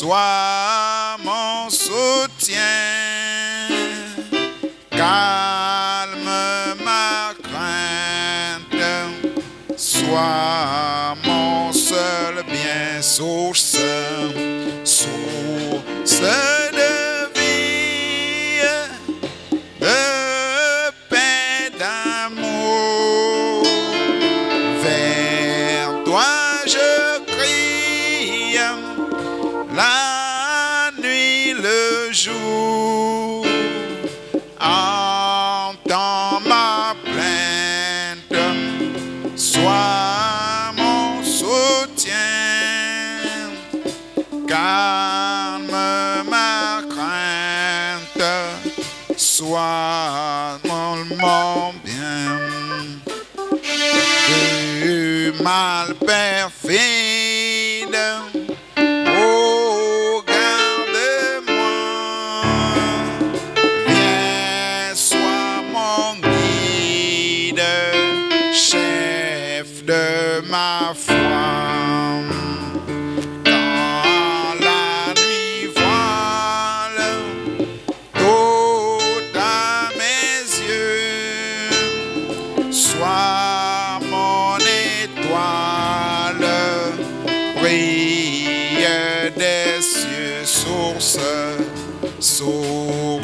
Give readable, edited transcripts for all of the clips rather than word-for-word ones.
sois mon soutien, calme ma crainte, sois mon seul bien, source de vie, de paix, d'amour. Vers toi je crie, la nuit, le jour. Entends ma plainte, sois mon soutien, calme ma crainte, sois mon bien. Du mal perfide, oh garde-moi, viens, sois mon guide, chef de ma foi. Quand la nuit voile tout à mes yeux, sois mon étoile, brille des cieux, source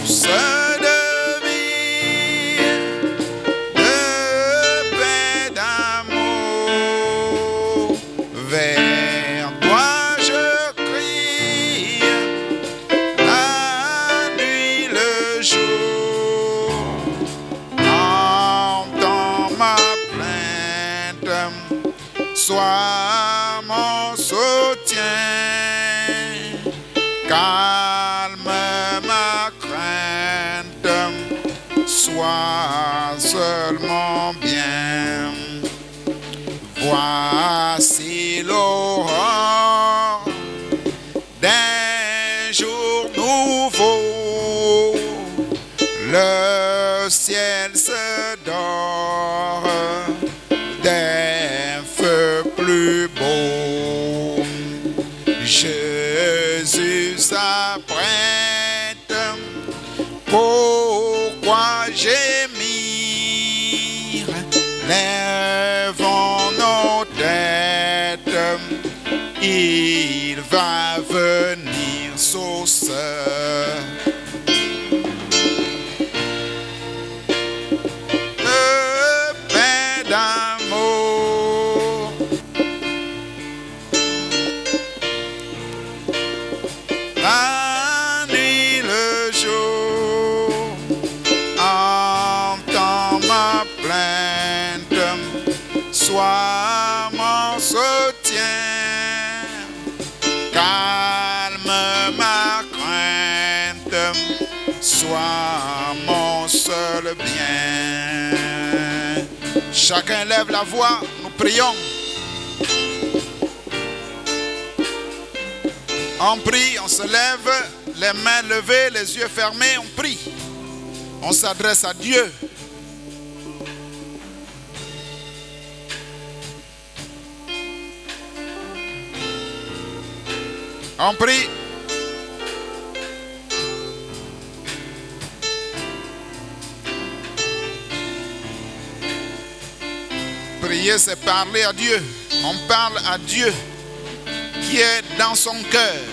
de vie, de paix, d'amour. Vers toi je crie, la nuit, le jour. Entends ma plainte, sois mon soutien, calme ma crainte, sois seulement bien. Voici l'aurore d'un jour nouveau, le ciel se dore d'un feu plus beau. Jésus s'apprête, pourquoi gémir? Lèvons nos têtes, il va venir, source de paix, d'amour. La nuit, le jour, entends ma plainte, sois mon soutien, calme ma crainte, sois mon seul bien. Chacun lève la voix, nous prions. On prie, on se lève, les mains levées, les yeux fermés, on prie. On s'adresse à Dieu. On prie. Prier, c'est parler à Dieu. On parle à Dieu qui est dans son cœur.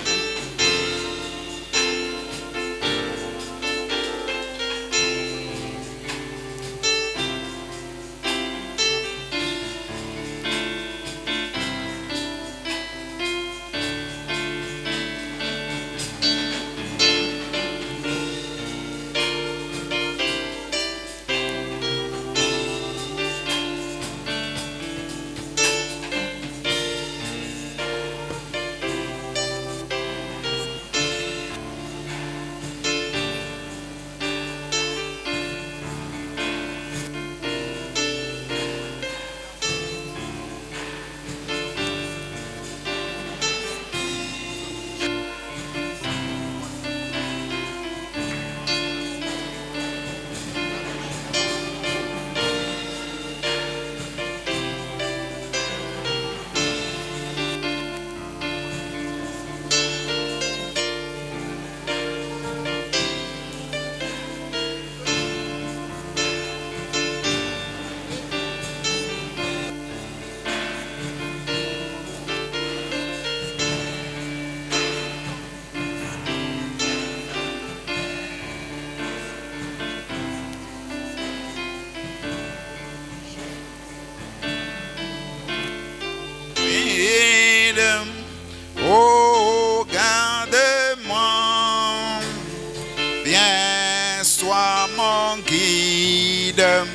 guide,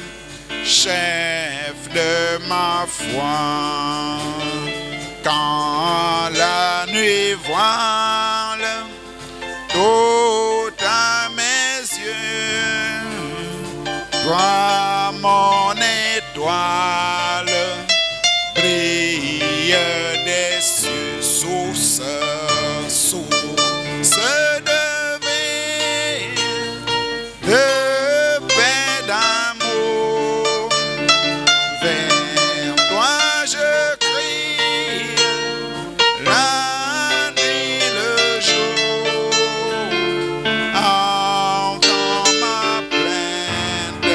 chef de ma foi. Quand la nuit voile tout à mes yeux, toi mon étoile brille des cieux, source de vie, de paix, d'amour. Vers toi je crie, la nuit, le jour. Entends ma plainte,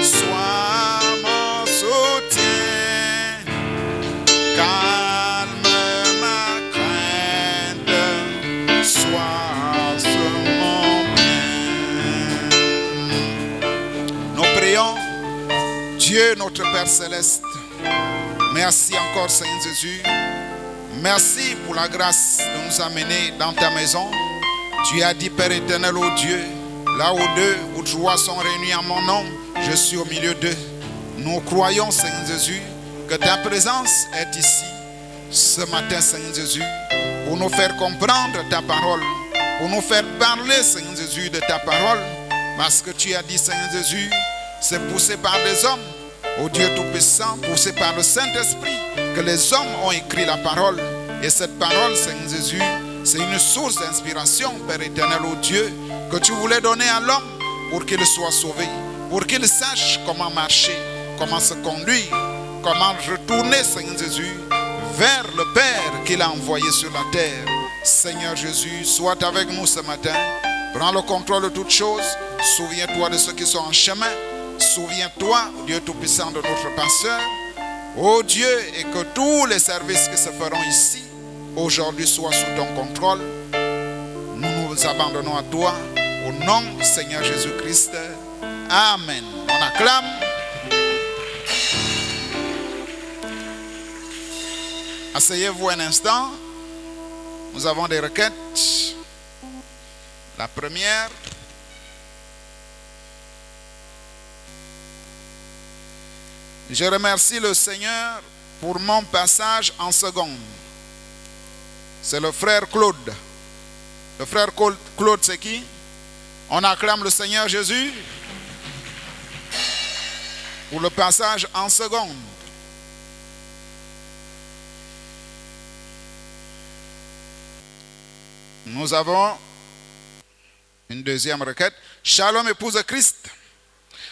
sois mon soutien. Calme ma crainte, sois sur mon bien. Nous prions, Dieu notre Père Céleste. Merci encore Seigneur Jésus. Merci pour la grâce de nous amener dans ta maison. Tu as dit Père éternel, ô Dieu, là où deux ou trois sont réunis en mon nom, je suis au milieu d'eux. Nous croyons Seigneur Jésus que ta présence est ici ce matin Seigneur Jésus pour nous faire comprendre ta parole, pour nous faire parler Seigneur Jésus de ta parole, parce que tu as dit Seigneur Jésus, c'est poussé par des hommes, ô Dieu Tout-Puissant, poussé par le Saint-Esprit, que les hommes ont écrit la parole. Et cette parole, Seigneur Jésus, c'est une source d'inspiration, Père éternel, ô Dieu, que tu voulais donner à l'homme pour qu'il soit sauvé, pour qu'il sache comment marcher, comment se conduire, comment retourner, Seigneur Jésus, vers le Père qu'il a envoyé sur la terre. Seigneur Jésus, sois avec nous ce matin. Prends le contrôle de toutes choses. Souviens-toi de ceux qui sont en chemin. Souviens-toi, Dieu Tout-Puissant, de notre pasteur. Ô Dieu, et que tous les services qui se feront ici, aujourd'hui, soient sous ton contrôle. Nous nous abandonnons à toi. Au nom du Seigneur Jésus-Christ. Amen. On acclame. Asseyez-vous un instant. Nous avons des requêtes. La première. Je remercie le Seigneur pour mon passage en seconde. C'est le frère Claude. Le frère Claude, c'est qui? On acclame le Seigneur Jésus pour le passage en seconde. Nous avons une deuxième requête. Shalom, épouse de Christ.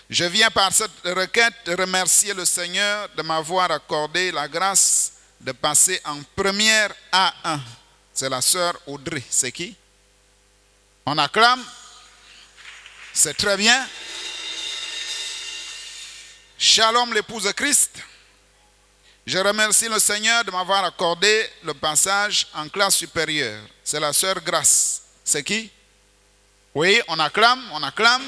Je viens par cette requête remercier le Seigneur de m'avoir accordé la grâce de passer en première A1. C'est la sœur Audrey. C'est qui? On acclame. C'est très bien. Shalom, l'épouse de Christ. Je remercie le Seigneur de m'avoir accordé le passage en classe supérieure. C'est la sœur Grâce. C'est qui? Oui, on acclame, on acclame.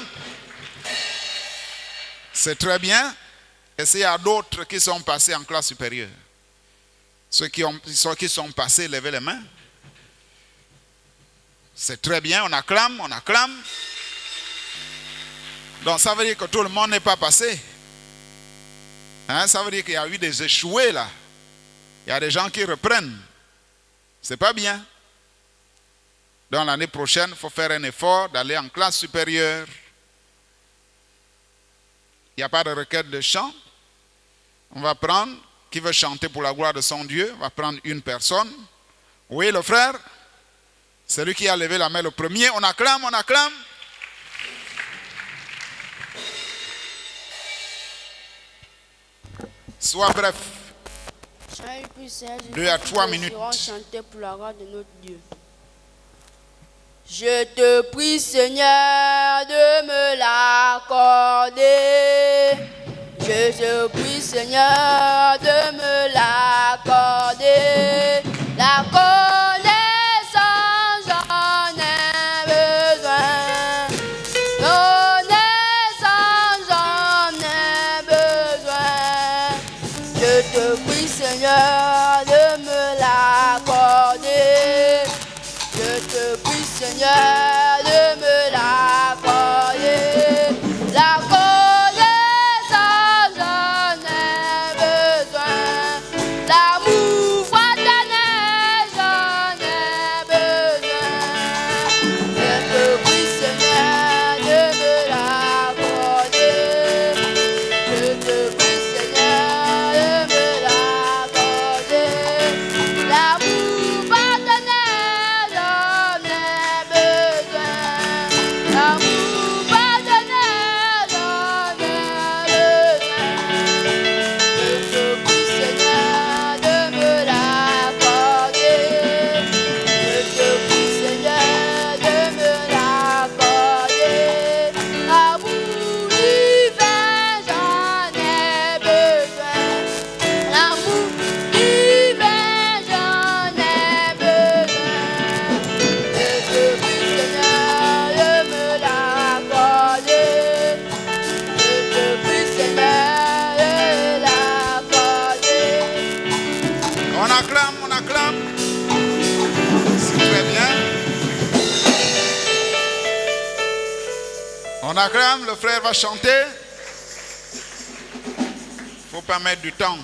C'est très bien. Et s'il y a d'autres qui sont passés en classe supérieure? Ceux qui sont passés, levez les mains. C'est très bien, on acclame, on acclame. Donc ça veut dire que tout le monde n'est pas passé. Hein, ça veut dire qu'il y a eu des échoués là. Il y a des gens qui reprennent. C'est pas bien. Donc l'année prochaine, il faut faire un effort d'aller en classe supérieure. Il n'y a pas de requête de chant. On va prendre, qui veut chanter pour la gloire de son Dieu, on va prendre une personne. Oui, le frère, celui qui a levé la main le premier. On acclame, on acclame. Sois bref. 2 à 3 minutes. Chanter pour la gloire de notre Dieu. Je te prie, Seigneur, de me l'accorder. Je te prie, Seigneur, de me l'accorder. La connaissance, j'en ai besoin. Connaissance, j'en ai besoin. Je te prie, Seigneur, de me l'accorder. Je te prie, Seigneur, de me l'accorder. La connaissance. On acclame, le frère va chanter. Il faut pas mettre du temps.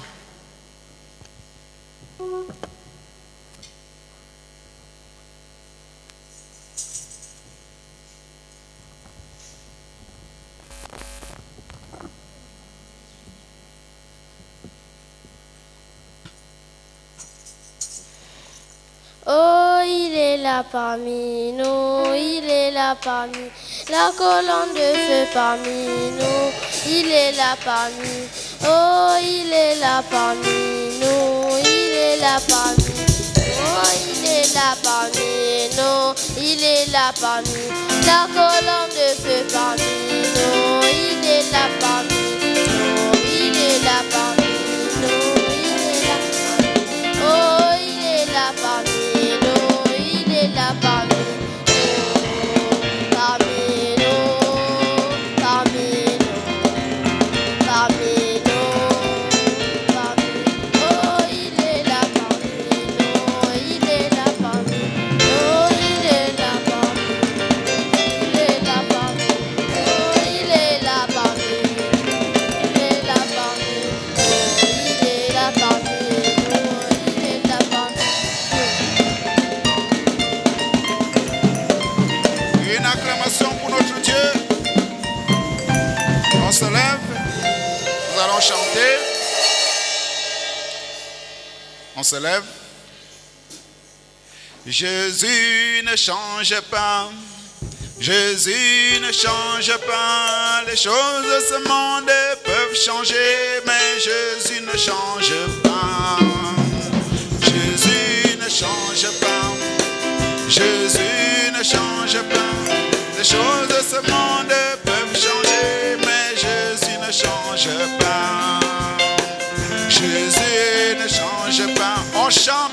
Oh, il est là parmi nous, il est là parmi la colonne de feu parmi nous, il est là parmi. Oh, il est là parmi nous, il est là parmi. Oh, il est là parmi nous, il est là parmi la colonne de feu parmi nous, il est là parmi nous, il est là parmi nous, il est là parmi. Oh, il est là parmi. Parmi chanter. On se lève. Jésus ne change pas. Jésus ne change pas. Les choses de ce monde peuvent changer, mais Jésus ne change pas. Jésus ne change pas. Jésus ne change pas. Les choses de ce monde peuvent changer, mais Jésus ne change pas. Jésus ne change pas. On chante,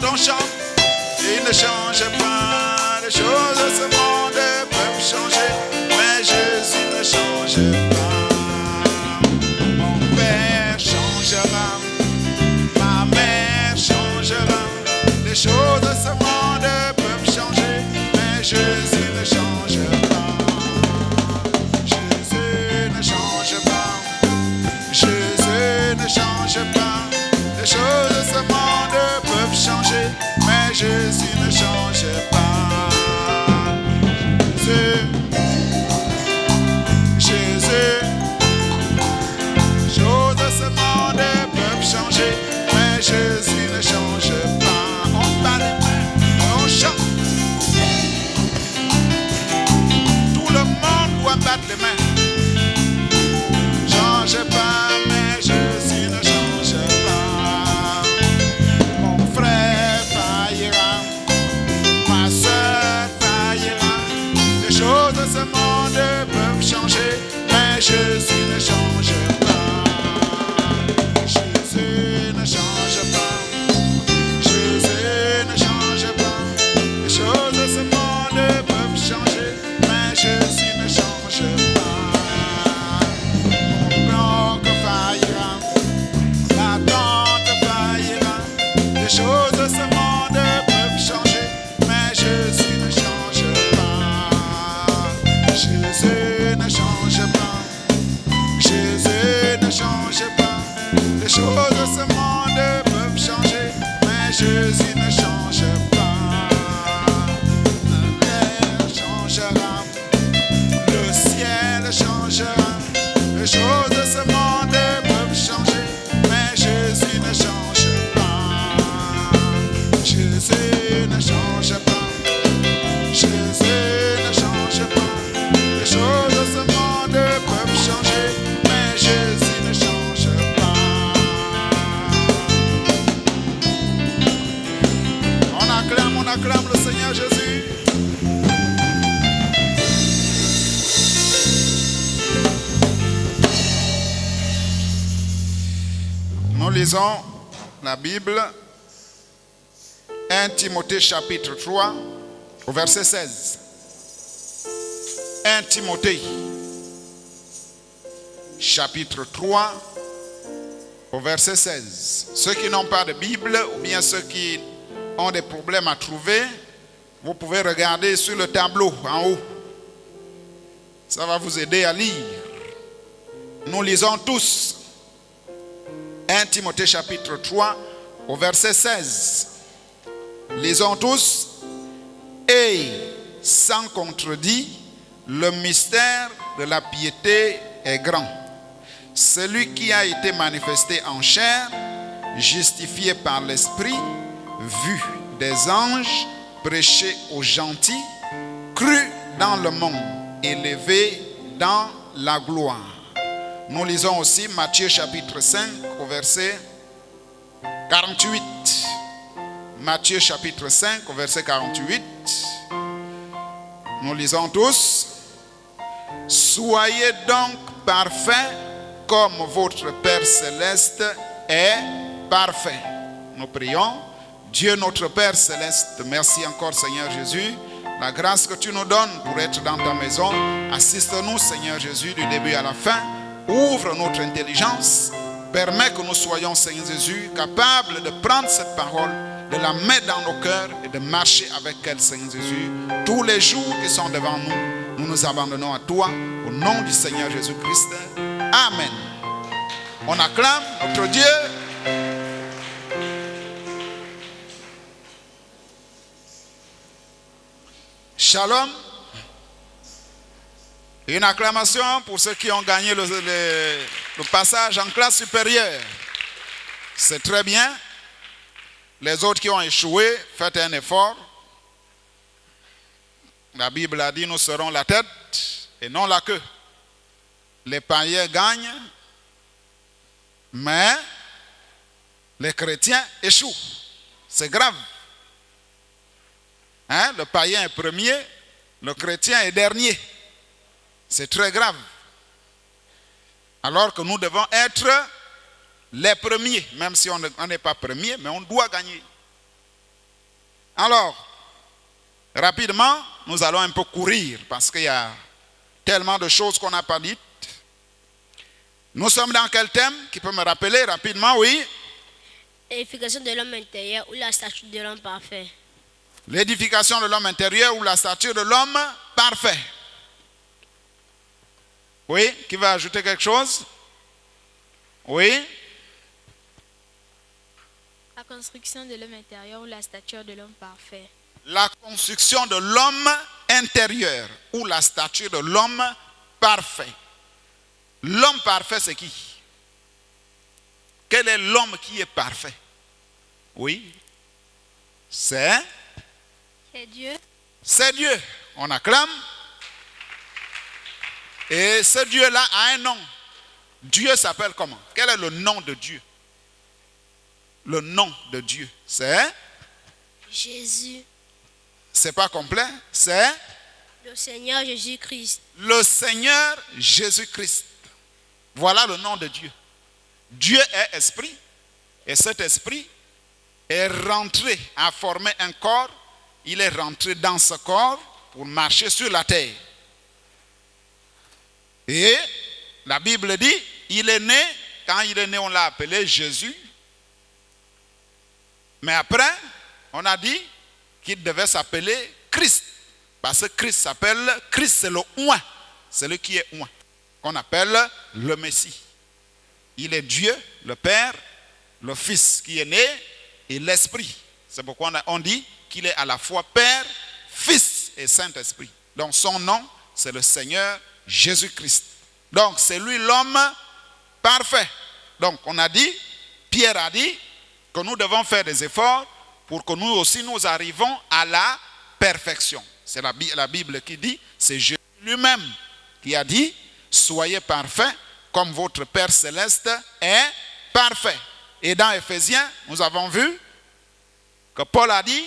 il ne change pas. Les choses de ce monde peuvent changer, mais Jésus ne change pas. Mon père changera, ma mère changera. Les choses de ce monde peuvent changer, mais Jésus ne change pas. Jésus ne change pas. Jésus ne change pas. Les choses de ce monde peuvent changer, mais Jésus ne change pas. Jésus, les choses de ce monde peuvent changer, mais Jésus ne change pas. On bat les mains, on chante. Tout le monde doit battre les mains. Change pas, mais Jésus ne change pas. Mon frère faillira, ma soeur faillira. Les choses de ce monde peuvent changer, mais Jésus ne change pas. Jésus ne change pas. Jésus ne change pas. Les choses de ce monde peuvent changer, mais Jésus ne change pas. Les choses de ce monde peuvent changer, mais Jésus ne change pas. Jésus ne change pas. Jésus ne change pas. Les choses de ce monde peuvent changer, mais Jésus ne change pas. La terre changera, le ciel changera. Les choses de ce monde peuvent changer, mais Jésus ne change pas. Jésus ne change pas. Jésus ne change pas. Les choses de ce monde peuvent changer, mais Jésus ne change pas. On acclame le Seigneur Jésus. Nous lisons la Bible, 1 Timothée chapitre 3, au verset 16. 1 Timothée chapitre 3, au verset 16. Ceux qui n'ont pas de Bible, ou bien ceux qui ont des problèmes à trouver, vous pouvez regarder sur le tableau en haut. Ça va vous aider à lire. Nous lisons tous 1 Timothée chapitre 3 au verset 16. Lisons tous. Et sans contredit, le mystère de la piété est grand. Celui qui a été manifesté en chair, justifié par l'Esprit, vu des anges, prêché aux gentils, cru dans le monde, élevé dans la gloire. Nous lisons aussi Matthieu chapitre 5 au verset 48. Matthieu chapitre 5 au verset 48. Nous lisons tous. Soyez donc parfaits comme votre Père céleste est parfait. Nous prions. Dieu notre Père céleste, merci encore Seigneur Jésus. La grâce que tu nous donnes pour être dans ta maison. Assiste-nous Seigneur Jésus du début à la fin. Ouvre notre intelligence. Permets que nous soyons Seigneur Jésus capables de prendre cette parole, de la mettre dans nos cœurs et de marcher avec elle Seigneur Jésus. Tous les jours qui sont devant nous, nous nous abandonnons à toi au nom du Seigneur Jésus-Christ. Amen. On acclame notre Dieu. Shalom. Une acclamation pour ceux qui ont gagné le passage en classe supérieure. C'est très bien. Les autres qui ont échoué, faites un effort. La Bible a dit, nous serons la tête et non la queue. Les païens gagnent, mais les chrétiens échouent. C'est grave. Hein? Le païen est premier, le chrétien est dernier. C'est très grave. Alors que nous devons être les premiers, même si on n'est pas premier, mais on doit gagner. Alors, rapidement, nous allons un peu courir parce qu'il y a tellement de choses qu'on n'a pas dites. Nous sommes dans quel thème? Qui peut me rappeler rapidement? Oui. L'édification de l'homme intérieur ou la statue de l'homme parfait. L'édification de l'homme intérieur ou la statue de l'homme parfait. Oui, qui va ajouter quelque chose? Oui. La construction de l'homme intérieur ou la stature de l'homme parfait. La construction de l'homme intérieur ou la stature de l'homme parfait. L'homme parfait, c'est qui? Quel est l'homme qui est parfait? Oui. C'est Dieu. C'est Dieu. On acclame. Et ce Dieu-là a un nom. Dieu s'appelle comment? Quel est le nom de Dieu? Le nom de Dieu, c'est Jésus. C'est pas complet, c'est Le Seigneur Jésus-Christ. le Seigneur Jésus-Christ. Voilà le nom de Dieu. Dieu est esprit. Et cet esprit est rentré, a formé un corps. Il est rentré dans ce corps pour marcher sur la terre. Et la Bible dit, il est né, quand il est né, on l'a appelé Jésus. Mais après, on a dit qu'il devait s'appeler Christ. Parce que Christ, c'est le oint, celui qui est oint, qu'on appelle le Messie. Il est Dieu, le Père, le Fils qui est né et l'Esprit. C'est pourquoi on dit qu'il est à la fois Père, Fils et Saint-Esprit. Donc son nom, c'est le Seigneur Jésus-Christ. Donc c'est lui l'homme parfait. Donc on a dit, Pierre a dit que nous devons faire des efforts pour que nous aussi nous arrivons à la perfection. C'est la Bible qui dit, c'est Jésus lui-même qui a dit, soyez parfaits comme votre Père céleste est parfait. Et dans Éphésiens, nous avons vu que Paul a dit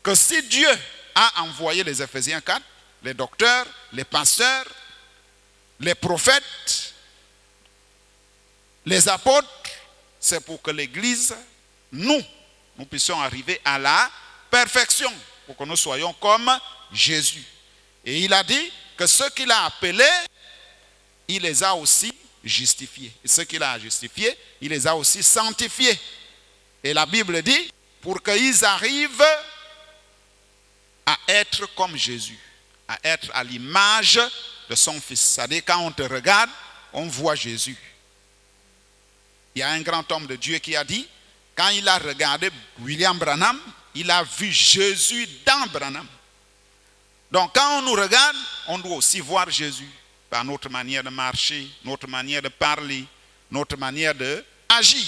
que si Dieu a envoyé les Éphésiens 4, les docteurs, les pasteurs, les prophètes, les apôtres, c'est pour que l'Église, nous puissions arriver à la perfection, pour que nous soyons comme Jésus. Et il a dit que ceux qu'il a appelés, il les a aussi justifiés. Et ceux qu'il a justifiés, il les a aussi sanctifiés. Et la Bible dit, pour qu'ils arrivent à être comme Jésus. à être à l'image de son Fils. C'est-à-dire, quand on te regarde, on voit Jésus. Il y a un grand homme de Dieu qui a dit, quand il a regardé William Branham, il a vu Jésus dans Branham. Donc, quand on nous regarde, on doit aussi voir Jésus par notre manière de marcher, notre manière de parler, notre manière d'agir.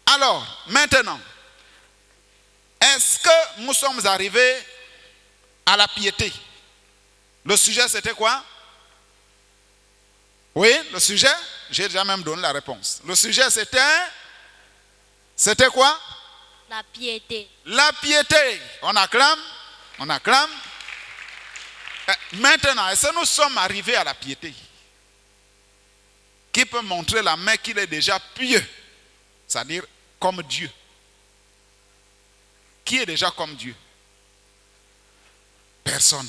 Alors, maintenant, est-ce que nous sommes arrivés à la piété? Le sujet, c'était quoi? Oui, le sujet, j'ai déjà même donné la réponse. Le sujet, c'était quoi? La piété. La piété. On acclame, on acclame. Maintenant, est-ce que nous sommes arrivés à la piété? Qui peut montrer la main qu'il est déjà pieux? C'est-à-dire comme Dieu. Qui est déjà comme Dieu? Personne.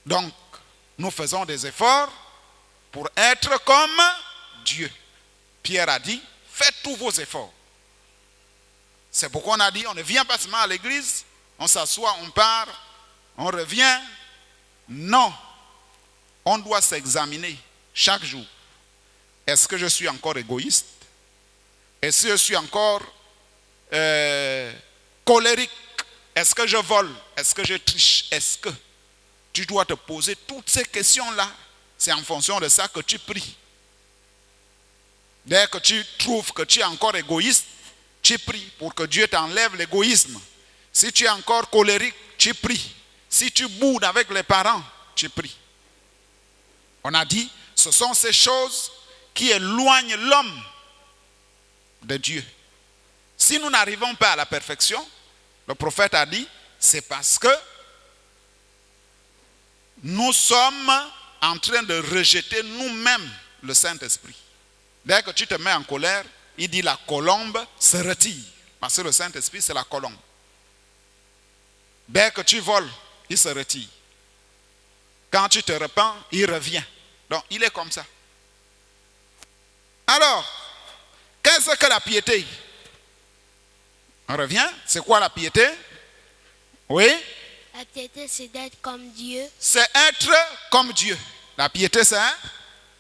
Donc, nous faisons des efforts pour être comme Dieu. Pierre a dit, faites tous vos efforts. C'est pourquoi on a dit, on ne vient pas seulement à l'église, on s'assoit, on part, on revient. Non, on doit s'examiner chaque jour. Est-ce que je suis encore égoïste? Est-ce que je suis encore colérique? Est-ce que je vole? Est-ce que je triche? Est-ce que tu dois te poser toutes ces questions-là? C'est en fonction de ça que tu pries. Dès que tu trouves que tu es encore égoïste, tu pries pour que Dieu t'enlève l'égoïsme. Si tu es encore colérique, tu pries. Si tu boudes avec les parents, tu pries. On a dit, ce sont ces choses qui éloignent l'homme de Dieu. Si nous n'arrivons pas à la perfection, le prophète a dit, c'est parce que nous sommes en train de rejeter nous-mêmes le Saint-Esprit. Dès que tu te mets en colère, il dit la colombe se retire. Parce que le Saint-Esprit, c'est la colombe. Dès que tu voles, il se retire. Quand tu te repens, il revient. Donc, il est comme ça. Alors, qu'est-ce que la piété? On revient. C'est quoi la piété? Oui? La piété, c'est d'être comme Dieu. C'est être comme Dieu. La piété, c'est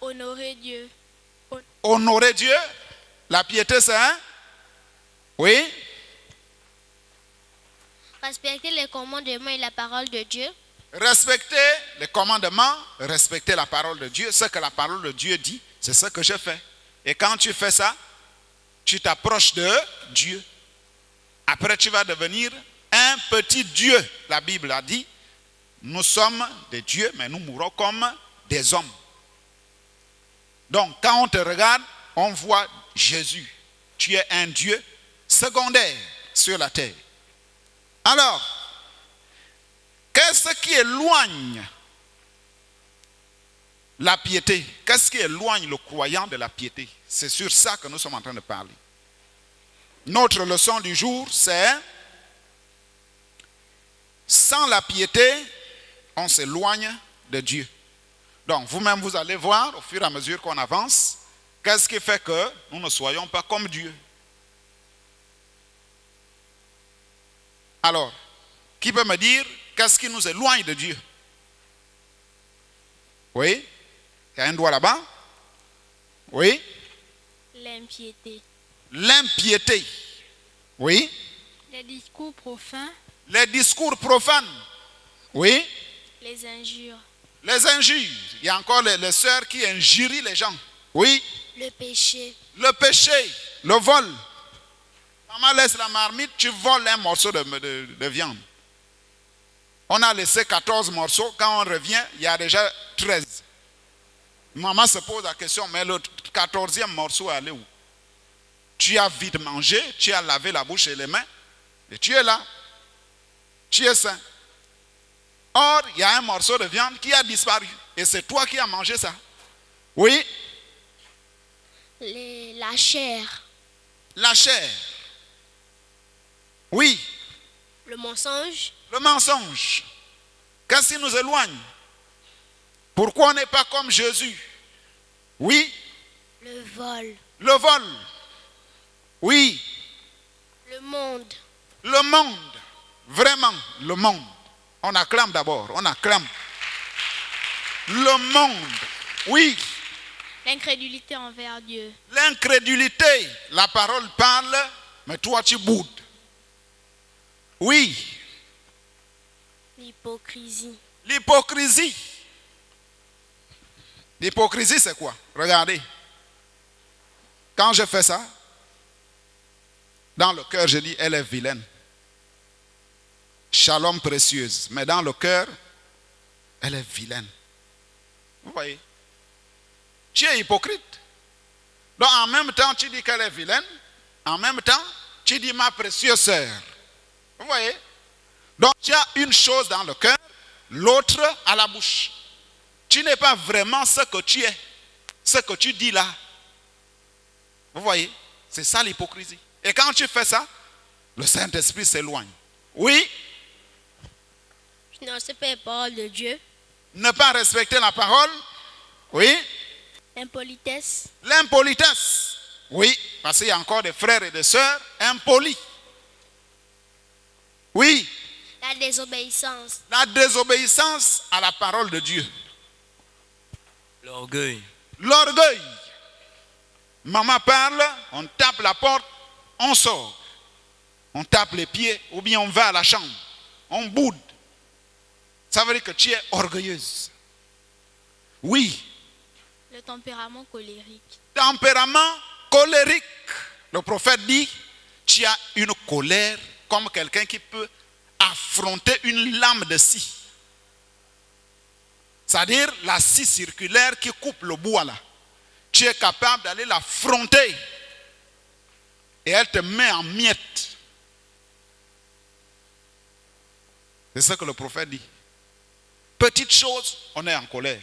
Honorer Dieu. honorer Dieu. La piété, c'est oui? Respecter les commandements et la parole de Dieu. Respecter les commandements, respecter la parole de Dieu. Ce que la parole de Dieu dit, c'est ce que je fais. Et quand tu fais ça, tu t'approches de Dieu. Après, tu vas devenir un petit Dieu. La Bible a dit, nous sommes des dieux, mais nous mourrons comme des hommes. Donc, quand on te regarde, on voit Jésus. Tu es un Dieu secondaire sur la terre. Alors, qu'est-ce qui éloigne la piété? Qu'est-ce qui éloigne le croyant de la piété? C'est sur ça que nous sommes en train de parler. Notre leçon du jour, c'est sans la piété, on s'éloigne de Dieu. Donc, vous-même, vous allez voir, au fur et à mesure qu'on avance, qu'est-ce qui fait que nous ne soyons pas comme Dieu? Alors, qui peut me dire qu'est-ce qui nous éloigne de Dieu? Oui? Il y a un doigt là-bas? Oui? L'impiété. L'impiété. Oui? Les discours profains. Les discours profanes. Oui? Les injures. Les injures. Il y a encore les sœurs qui injurient les gens. Oui? Le péché. Le péché. Le vol. Maman laisse la marmite, tu voles un morceau de viande. On a laissé 14 morceaux. Quand on revient, il y a déjà 13. Maman se pose la question, mais le 14e morceau est allé où? Tu as vite mangé, tu as lavé la bouche et les mains, et tu es là. Tu es sain. Or, il y a un morceau de viande qui a disparu. Et c'est toi qui as mangé ça. Oui? La chair. La chair. Oui. Le mensonge. Le mensonge. Qu'est-ce qui nous éloigne? Pourquoi on n'est pas comme Jésus? Oui. Le vol. Le vol. Oui. Le monde. Le monde. Vraiment, le monde. On acclame d'abord, on acclame. Le monde, oui. L'incrédulité envers Dieu. L'incrédulité, la parole parle, mais toi tu boudes. Oui. L'hypocrisie. L'hypocrisie. L'hypocrisie, c'est quoi? Regardez. Quand je fais ça, dans le cœur, je dis, elle est vilaine. Shalom précieuse. Mais dans le cœur, elle est vilaine. Vous voyez? Tu es hypocrite. Donc en même temps, tu dis qu'elle est vilaine. En même temps, tu dis ma précieuse sœur. Vous voyez? Donc tu as une chose dans le cœur, l'autre à la bouche. Tu n'es pas vraiment ce que tu es, ce que tu dis là. Vous voyez? C'est ça l'hypocrisie. Et quand tu fais ça, le Saint-Esprit s'éloigne. Oui? Je ne sais pas la parole de Dieu. Ne pas respecter la parole. Oui? L'impolitesse. L'impolitesse. Oui, parce qu'il y a encore des frères et des sœurs impolis. Oui. La désobéissance. La désobéissance à la parole de Dieu. L'orgueil. L'orgueil. Maman parle, on tape la porte, on sort. On tape les pieds ou bien on va à la chambre. On boude. Ça veut dire que tu es orgueilleuse. Oui. Le tempérament colérique. Tempérament colérique. Le prophète dit, tu as une colère comme quelqu'un qui peut affronter une lame de scie. C'est-à-dire la scie circulaire qui coupe le bois là. Tu es capable d'aller l'affronter. Et elle te met en miettes. C'est ce que le prophète dit. Petite chose, on est en colère.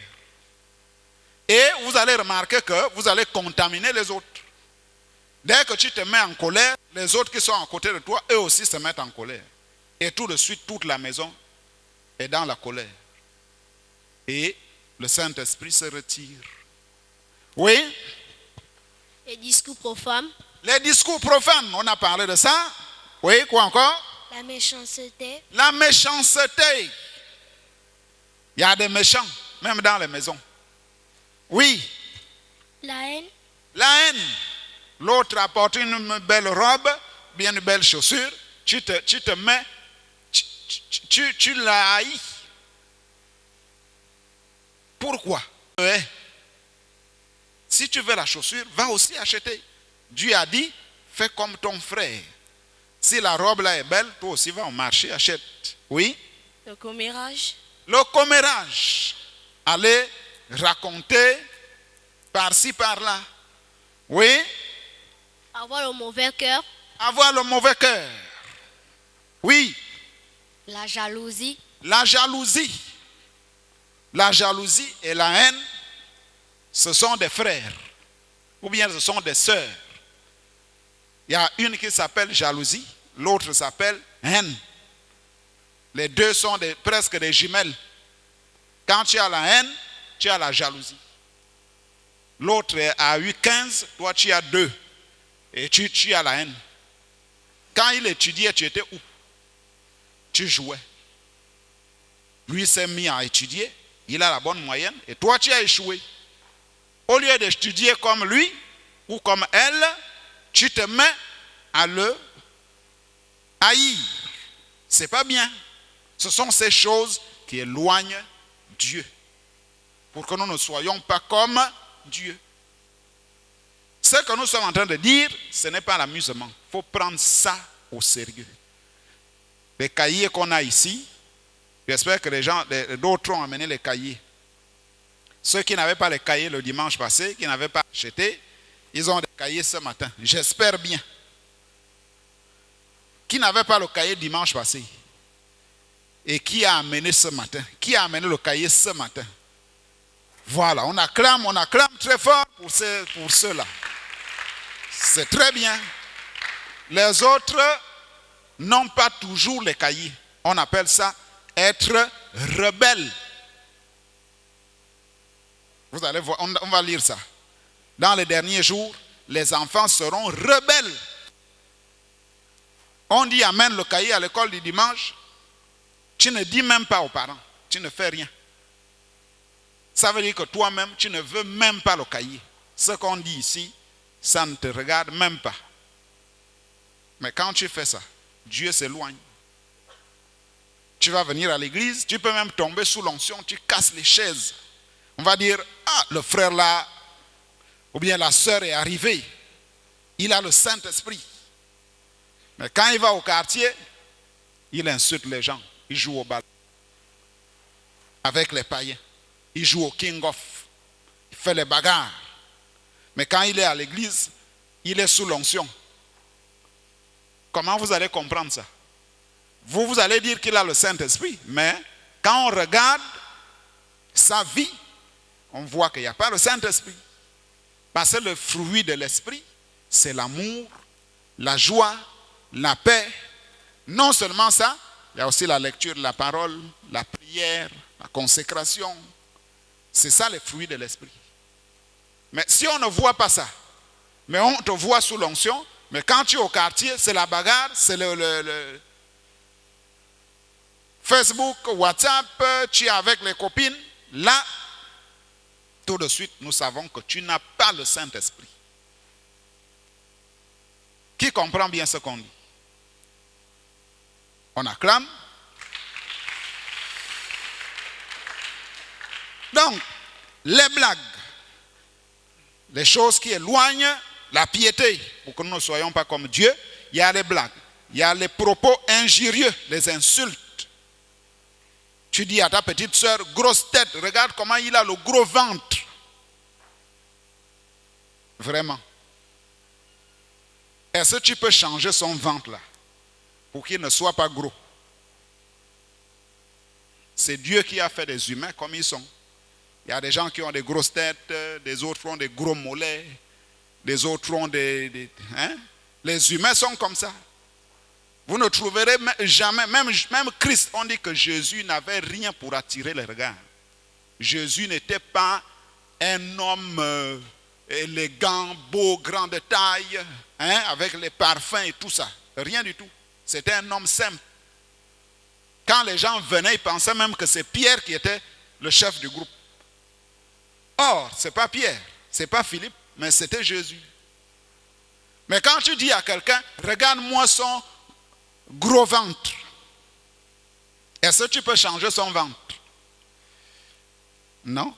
Et vous allez remarquer que vous allez contaminer les autres. Dès que tu te mets en colère, les autres qui sont à côté de toi, eux aussi se mettent en colère. Et tout de suite, toute la maison est dans la colère. Et le Saint-Esprit se retire. Oui? Les discours profanes. Les discours profanes, on a parlé de ça. Oui, quoi encore? La méchanceté. La méchanceté. Il y a des méchants, même dans les maisons. Oui. La haine. La haine. L'autre apporte une belle robe, bien une belle chaussure. Tu te mets, tu la haïs. Pourquoi? Si tu veux la chaussure, va aussi acheter. Dieu a dit, fais comme ton frère. Si la robe là est belle, toi aussi va au marché, achète. Oui? Le commérage. Le commérage. Aller raconter par-ci, par-là. Oui? Avoir le mauvais cœur. Avoir le mauvais cœur. Oui. La jalousie. La jalousie. La jalousie et la haine, ce sont des frères. Ou bien ce sont des sœurs. Il y a une qui s'appelle jalousie, l'autre s'appelle haine. Les deux sont presque des jumelles. Quand tu as la haine, tu as la jalousie. L'autre a eu 15, toi tu as 2. Et tu as la haine. Quand il étudiait, tu étais où? Tu jouais. Lui s'est mis à étudier, il a la bonne moyenne, et toi tu as échoué. Au lieu d'étudier comme lui ou comme elle, tu te mets à le haïr. C'est pas bien. Ce sont ces choses qui éloignent Dieu. Pour que nous ne soyons pas comme Dieu. Ce que nous sommes en train de dire, ce n'est pas l'amusement. Il faut prendre ça au sérieux. Les cahiers qu'on a ici, j'espère que d'autres ont amené les cahiers. Ceux qui n'avaient pas les cahiers le dimanche passé, qui n'avaient pas acheté, ils ont des cahiers ce matin. J'espère bien. Qui n'avait pas le cahier dimanche passé? Et qui a amené ce matin? Qui a amené le cahier ce matin? Voilà, on acclame très fort pour ceux-là. C'est très bien. Les autres n'ont pas toujours les cahiers. On appelle ça être rebelle. Vous allez voir, on va lire ça. Dans les derniers jours, les enfants seront rebelles. On dit amène le cahier à l'école du dimanche. Tu ne dis même pas aux parents. Tu ne fais rien. Ça veut dire que toi-même, tu ne veux même pas le cahier. Ce qu'on dit ici, ça ne te regarde même pas. Mais quand tu fais ça, Dieu s'éloigne. Tu vas venir à l'église, tu peux même tomber sous l'onction, tu casses les chaises. On va dire, ah, le frère là, ou bien la sœur est arrivée. Il a le Saint-Esprit. Mais quand il va au quartier, il insulte les gens. Il joue au bal. Avec les païens. Il joue au king-off. Il fait les bagarres. Mais quand il est à l'église, il est sous l'onction. Comment vous allez comprendre ça? Vous allez dire qu'il a le Saint-Esprit. Mais quand on regarde sa vie, on voit qu'il n'y a pas le Saint-Esprit. Parce que le fruit de l'Esprit, c'est l'amour, la joie, la paix. Non seulement ça, il y a aussi la lecture de la parole, la prière, la consécration. C'est ça les fruits de l'Esprit. Mais si on ne voit pas ça, mais on te voit sous l'onction, mais quand tu es au quartier, c'est la bagarre, c'est le Facebook, WhatsApp, tu es avec les copines, là, tout de suite, nous savons que tu n'as pas le Saint-Esprit. Qui comprend bien ce qu'on dit? On acclame. Donc, les blagues, les choses qui éloignent la piété, pour que nous ne soyons pas comme Dieu, il y a les blagues, il y a les propos injurieux, les insultes. Tu dis à ta petite soeur, grosse tête, regarde comment il a le gros ventre. Vraiment. Est-ce que tu peux changer son ventre là pour qu'il ne soit pas gros? C'est Dieu qui a fait des humains comme ils sont. Il y a des gens qui ont des grosses têtes, des autres ont des gros mollets, des autres ont hein? Les humains sont comme ça. Vous ne trouverez jamais, même Christ, on dit que Jésus n'avait rien pour attirer les regards. Jésus n'était pas un homme élégant, beau, grand de taille, hein, avec les parfums et tout ça. Rien du tout. C'était un homme simple. Quand les gens venaient, ils pensaient même que c'est Pierre qui était le chef du groupe. Or, ce n'est pas Pierre, ce n'est pas Philippe, mais c'était Jésus. Mais quand tu dis à quelqu'un, regarde-moi son gros ventre, est-ce que tu peux changer son ventre? Non.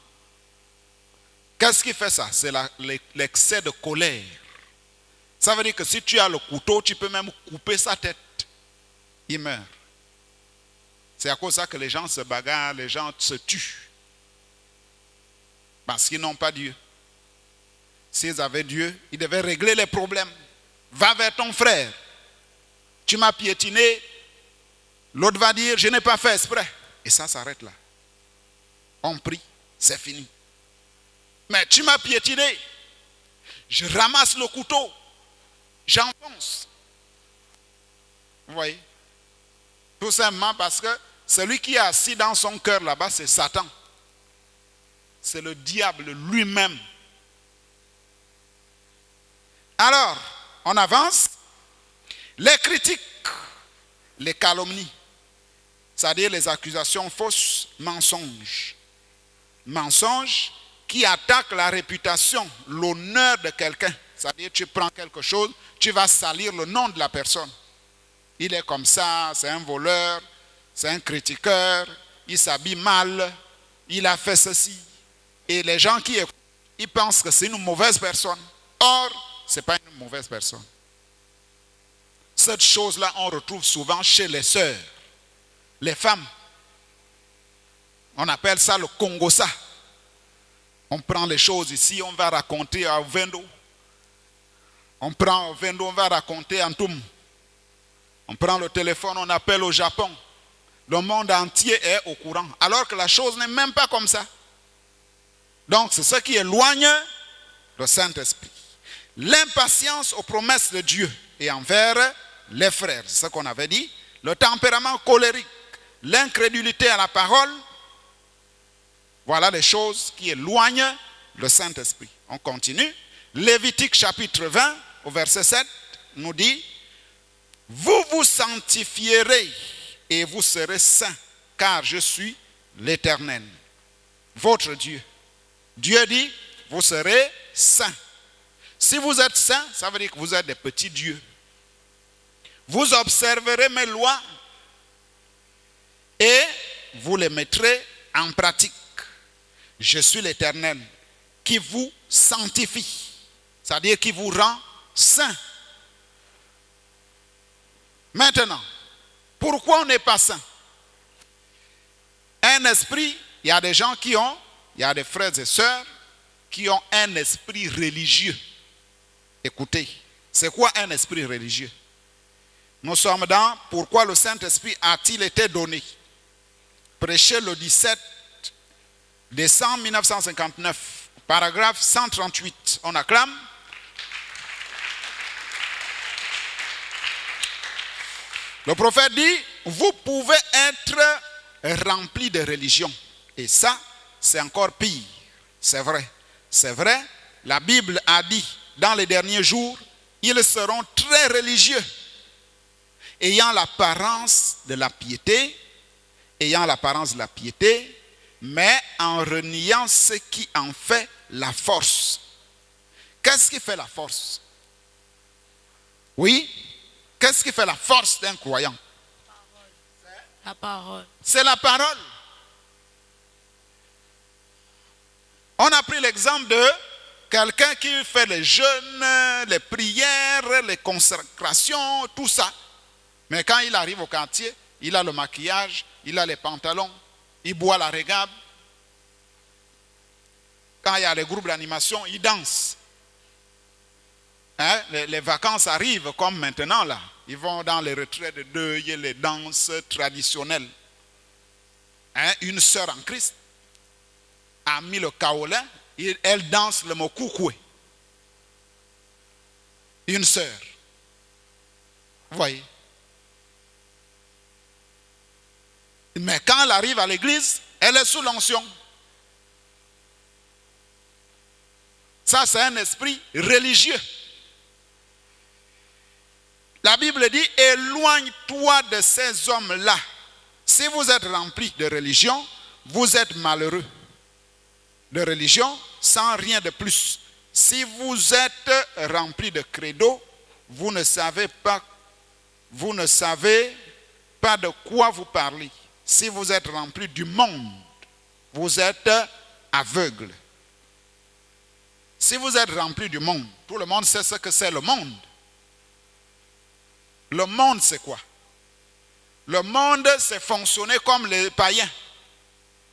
Qu'est-ce qui fait ça? C'est l'excès de colère. Ça veut dire que si tu as le couteau, tu peux même couper sa tête. Il meurt. C'est à cause de ça que les gens se bagarrent, les gens se tuent. Parce qu'ils n'ont pas Dieu. S'ils avaient Dieu, ils devaient régler les problèmes. Va vers ton frère. Tu m'as piétiné. L'autre va dire, je n'ai pas fait exprès. Et ça s'arrête là. On prie, c'est fini. Mais tu m'as piétiné. Je ramasse le couteau. J'enfonce. Vous voyez? Tout simplement parce que celui qui est assis dans son cœur là-bas, c'est Satan. C'est le diable lui-même. Alors, on avance. Les critiques, les calomnies, c'est-à-dire les accusations fausses, mensonges. Mensonges qui attaquent la réputation, l'honneur de quelqu'un. C'est-à-dire tu prends quelque chose, tu vas salir le nom de la personne. Il est comme ça, c'est un voleur, c'est un critiqueur, il s'habille mal, il a fait ceci. Et les gens qui écoutent, ils pensent que c'est une mauvaise personne. Or, ce n'est pas une mauvaise personne. Cette chose-là, on retrouve souvent chez les sœurs, les femmes. On appelle ça le Congossa. On prend les choses ici, on va raconter à Vendo. On prend Vendo, on va raconter à Ntoum. On prend le téléphone, on appelle au Japon. Le monde entier est au courant. Alors que la chose n'est même pas comme ça. Donc c'est ce qui éloigne le Saint-Esprit. L'impatience aux promesses de Dieu et envers les frères. C'est ce qu'on avait dit. Le tempérament colérique. L'incrédulité à la parole. Voilà les choses qui éloignent le Saint-Esprit. On continue. Lévitique chapitre 20 au verset 7 nous dit: vous vous sanctifierez et vous serez saints, car je suis l'Éternel, votre Dieu. Dieu dit, vous serez saints. Si vous êtes saints, ça veut dire que vous êtes des petits dieux. Vous observerez mes lois et vous les mettrez en pratique. Je suis l'Éternel qui vous sanctifie, c'est-à-dire qui vous rend saint. Maintenant, pourquoi on n'est pas saint? Un esprit, il y a des gens il y a des frères et sœurs qui ont un esprit religieux. Écoutez, c'est quoi un esprit religieux? Nous sommes dans pourquoi le Saint-Esprit a-t-il été donné? Prêché le 17 décembre 1959, paragraphe 138. On acclame. Le prophète dit, vous pouvez être remplis de religion. Et ça, c'est encore pire. C'est vrai. C'est vrai. La Bible a dit, dans les derniers jours, ils seront très religieux, ayant l'apparence de la piété, mais en reniant ce qui en fait la force. Qu'est-ce qui fait la force? Oui, qu'est-ce qui fait la force d'un croyant? La parole. C'est la parole. On a pris l'exemple de quelqu'un qui fait les jeûnes, les prières, les consécrations, tout ça. Mais quand il arrive au quartier, il a le maquillage, il a les pantalons, il boit la régabe. Quand il y a les groupes d'animation, il danse. Hein? Les vacances arrivent comme maintenant là. Ils vont dans les retraites de deuil, les danses traditionnelles. Hein? Une sœur en Christ a mis le kaolin, elle danse le mokukwe. Une sœur. Vous voyez? Mais quand elle arrive à l'église, elle est sous l'onction. Ça, c'est un esprit religieux. La Bible dit, éloigne-toi de ces hommes-là. Si vous êtes rempli de religion, vous êtes malheureux. De religion, sans rien de plus. Si vous êtes rempli de credo, vous ne savez pas de quoi vous parlez. Si vous êtes rempli du monde, vous êtes aveugle. Si vous êtes rempli du monde, tout le monde sait ce que c'est le monde. Le monde, c'est quoi? Le monde, c'est fonctionner comme les païens.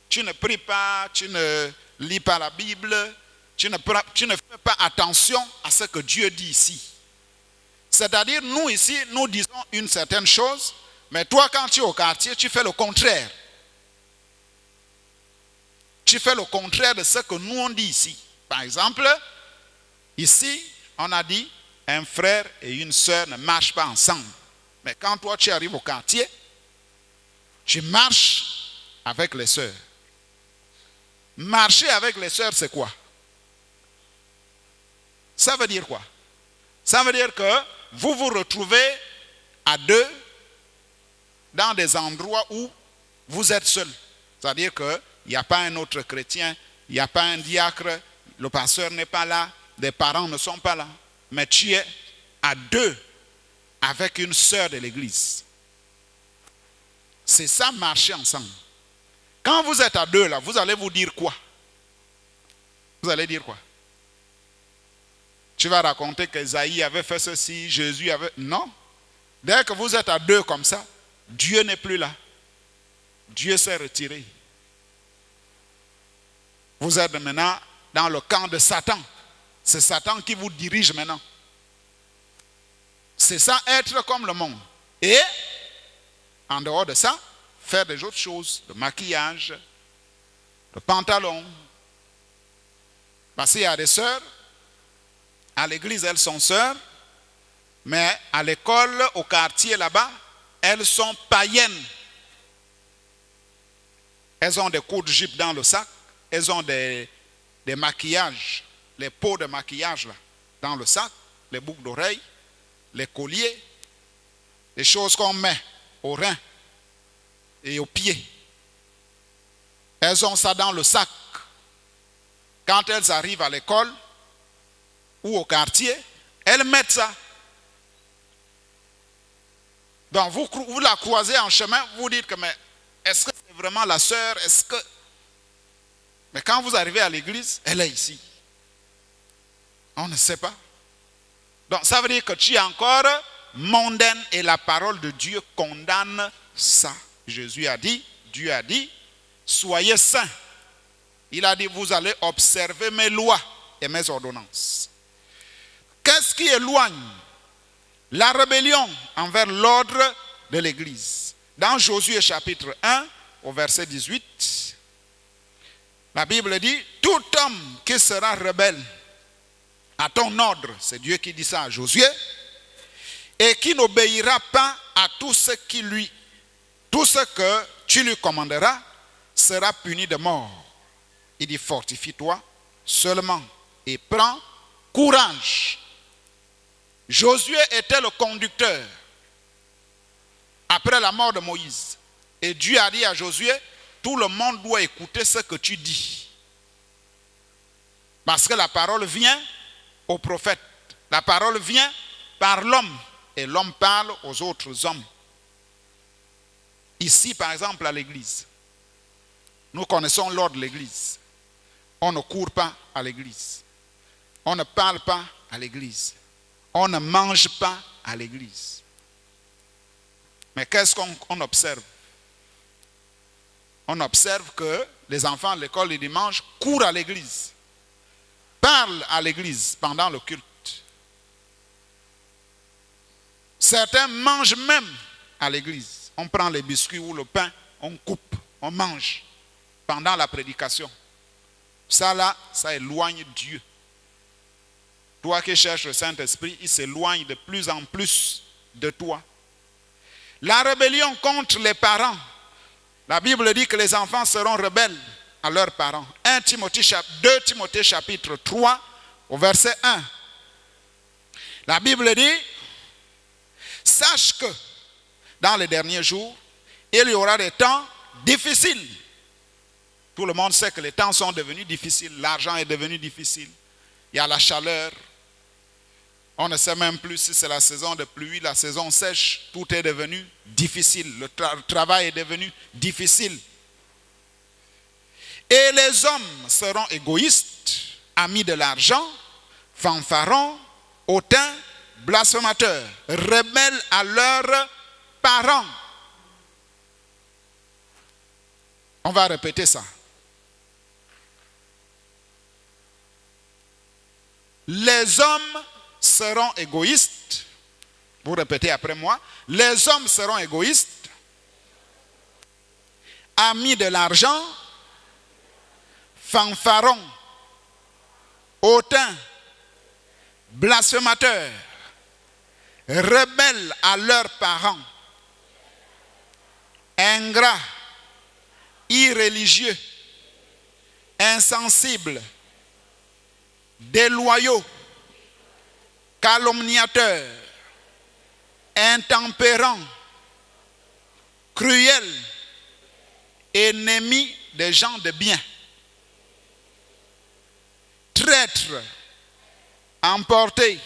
Tu ne pries pas, tu ne lis pas la Bible, tu ne fais pas attention à ce que Dieu dit ici. C'est-à-dire, nous ici, nous disons une certaine chose, mais toi, quand tu es au quartier, tu fais le contraire. Tu fais le contraire de ce que nous on dit ici. Par exemple, ici, on a dit, un frère et une sœur ne marchent pas ensemble. Mais quand toi, tu arrives au quartier, tu marches avec les sœurs. Marcher avec les sœurs, c'est quoi? Ça veut dire quoi? Ça veut dire que vous vous retrouvez à deux dans des endroits où vous êtes seuls. C'est-à-dire qu'il n'y a pas un autre chrétien, il n'y a pas un diacre, le pasteur n'est pas là, les parents ne sont pas là. Mais tu es à deux avec une sœur de l'église. C'est ça, marcher ensemble. Quand vous êtes à deux là, vous allez vous dire quoi? Vous allez dire quoi? Tu vas raconter qu'Esaïe avait fait ceci, Jésus avait... Non. Dès que vous êtes à deux comme ça, Dieu n'est plus là. Dieu s'est retiré. Vous êtes maintenant dans le camp de Satan. C'est Satan qui vous dirige maintenant. C'est ça, être comme le monde. Et, en dehors de ça, faire des autres choses. Le maquillage, le pantalon. Parce qu'il y a des sœurs, à l'église, elles sont sœurs, mais à l'école, au quartier là-bas, elles sont païennes. Elles ont des coups de jupe dans le sac, elles ont des maquillages, les pots de maquillage là, dans le sac, les boucles d'oreilles, les colliers, les choses qu'on met aux reins et aux pieds. Elles ont ça dans le sac. Quand elles arrivent à l'école ou au quartier, elles mettent ça. Donc vous la croisez en chemin, vous dites que mais est-ce que c'est vraiment la sœur? Est-ce que... Mais quand vous arrivez à l'église, elle est ici. On ne sait pas. Donc ça veut dire que tu es encore mondaine et la parole de Dieu condamne ça. Jésus a dit, Dieu a dit, soyez saints. Il a dit, vous allez observer mes lois et mes ordonnances. Qu'est-ce qui éloigne la rébellion envers l'ordre de l'Église? Dans Josué chapitre 1, au verset 18, la Bible dit, tout homme qui sera rebelle à ton ordre, c'est Dieu qui dit ça à Josué, et qui n'obéira pas à tout ce que tu lui commanderas, sera puni de mort. Il dit, fortifie-toi seulement et prends courage. Josué était le conducteur après la mort de Moïse. Et Dieu a dit à Josué, tout le monde doit écouter ce que tu dis. Parce que la parole vient au prophète. La parole vient par l'homme. Et l'homme parle aux autres hommes. Ici, par exemple, à l'église, nous connaissons l'ordre de l'église. On ne court pas à l'église. On ne parle pas à l'église. On ne mange pas à l'église. Mais qu'est-ce qu'on observe? On observe que les enfants de l'école du dimanche courent à l'église, parlent à l'église pendant le culte. Certains mangent même à l'église. On prend les biscuits ou le pain, on coupe, on mange pendant la prédication. Ça là, ça éloigne Dieu. Toi qui cherches le Saint-Esprit, il s'éloigne de plus en plus de toi. La rébellion contre les parents. La Bible dit que les enfants seront rebelles à leurs parents. 2 Timothée chapitre 3 au verset 1. La Bible dit, sache que dans les derniers jours, il y aura des temps difficiles. Tout le monde sait que les temps sont devenus difficiles. L'argent est devenu difficile. Il y a la chaleur. On ne sait même plus si c'est la saison de pluie, la saison sèche. Tout est devenu difficile. Le travail est devenu difficile. Et les hommes seront égoïstes, amis de l'argent, fanfarons, hautains, blasphémateurs, rebelles à leurs parents. On va répéter ça. Les hommes seront égoïstes. Vous répétez après moi. Les hommes seront égoïstes, amis de l'argent, fanfarons, hautains, blasphémateurs, rebelles à leurs parents, ingrats, irréligieux, insensibles, déloyaux, calomniateurs, intempérants, cruels, ennemis des gens de bien, traîtres, emportés,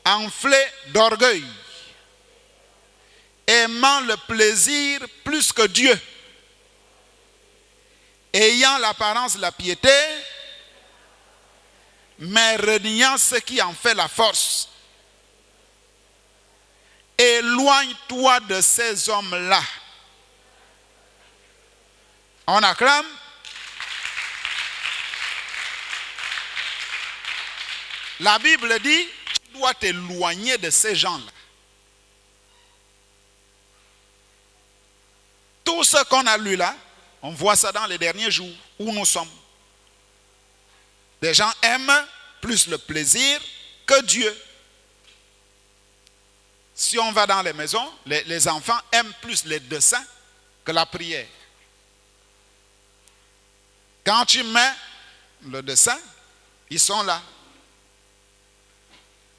enflés d'orgueil, aimant le plaisir plus que Dieu, ayant l'apparence de la piété, mais reniant ce qui en fait la force. Éloigne-toi de ces hommes-là. On acclame. La Bible dit, tu dois t'éloigner de ces gens-là. Tout ce qu'on a lu là, on voit ça dans les derniers jours où nous sommes. Les gens aiment plus le plaisir que Dieu. Si on va dans les maisons, les enfants aiment plus les dessins que la prière. Quand tu mets le dessin, ils sont là.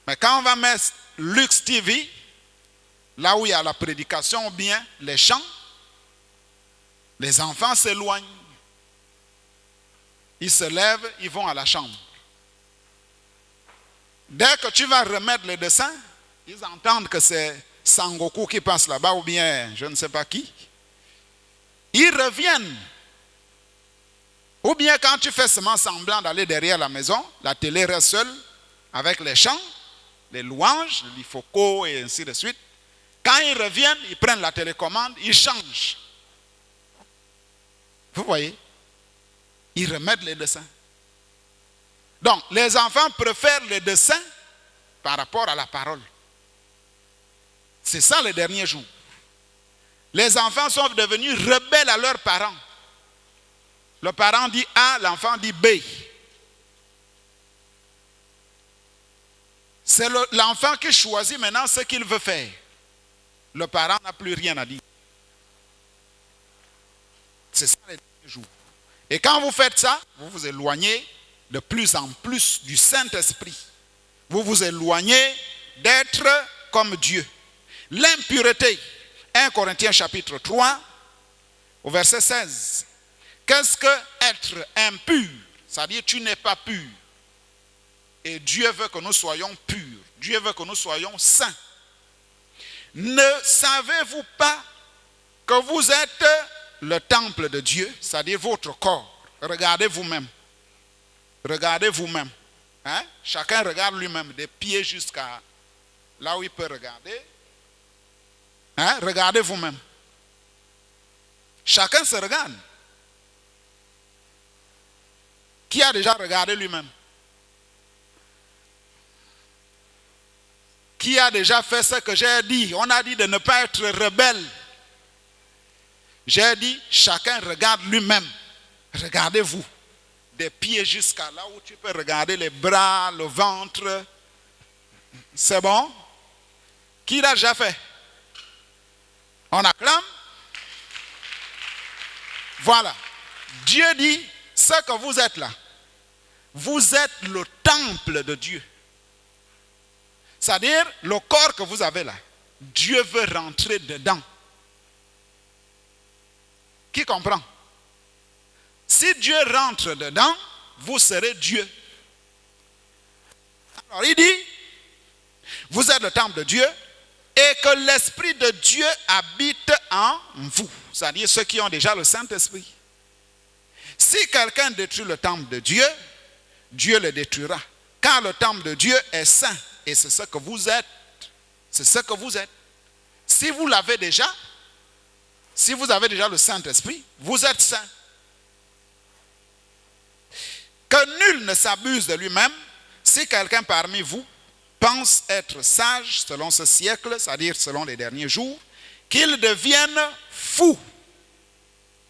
Mais quand on va mettre Lux TV, là où il y a la prédication ou bien les chants, les enfants s'éloignent. Ils se lèvent, ils vont à la chambre. Dès que tu vas remettre le dessin, ils entendent que c'est Sangoku qui passe là-bas ou bien je ne sais pas qui. Ils reviennent. Ou bien quand tu fais seulement semblant d'aller derrière la maison, la télé reste seule avec les chants, les louanges, l'ifoko et ainsi de suite. Quand ils reviennent, ils prennent la télécommande, ils changent. Vous voyez? Ils remettent les dessins. Donc, les enfants préfèrent les dessins par rapport à la parole. C'est ça les derniers jours. Les enfants sont devenus rebelles à leurs parents. Le parent dit A, l'enfant dit B. C'est l'enfant qui choisit maintenant ce qu'il veut faire. Le parent n'a plus rien à dire. C'est ça les derniers jours. Et quand vous faites ça, vous vous éloignez de plus en plus du Saint-Esprit. Vous vous éloignez d'être comme Dieu. L'impureté. 1 Corinthiens chapitre 3, au verset 16. Qu'est-ce que être impur? C'est-à-dire tu n'es pas pur. Et Dieu veut que nous soyons purs. Dieu veut que nous soyons saints. Ne savez-vous pas que vous êtes le temple de Dieu, c'est-à-dire votre corps? Regardez vous-même. Regardez vous-même. Hein? Chacun regarde lui-même, des pieds jusqu'à là où il peut regarder. Hein? Regardez vous-même. Chacun se regarde. Qui a déjà regardé lui-même? Qui a déjà fait ce que j'ai dit? On a dit de ne pas être rebelle. J'ai dit, chacun regarde lui-même. Regardez-vous. Des pieds jusqu'à là où tu peux regarder les bras, le ventre. C'est bon? Qui l'a déjà fait? On acclame? Voilà. Dieu dit, ce que vous êtes là, vous êtes le temple de Dieu. C'est-à-dire, le corps que vous avez là, Dieu veut rentrer dedans. Qui comprend? Si Dieu rentre dedans, vous serez Dieu. Alors il dit, vous êtes le temple de Dieu et que l'Esprit de Dieu habite en vous. C'est-à-dire ceux qui ont déjà le Saint-Esprit. Si quelqu'un détruit le temple de Dieu, Dieu le détruira. Car le temple de Dieu est saint. Et c'est ce que vous êtes. C'est ce que vous êtes. Si vous l'avez déjà, si vous avez déjà le Saint-Esprit, vous êtes saint. Que nul ne s'abuse de lui-même. Si quelqu'un parmi vous pense être sage selon ce siècle, c'est-à-dire selon les derniers jours, qu'il devienne fou.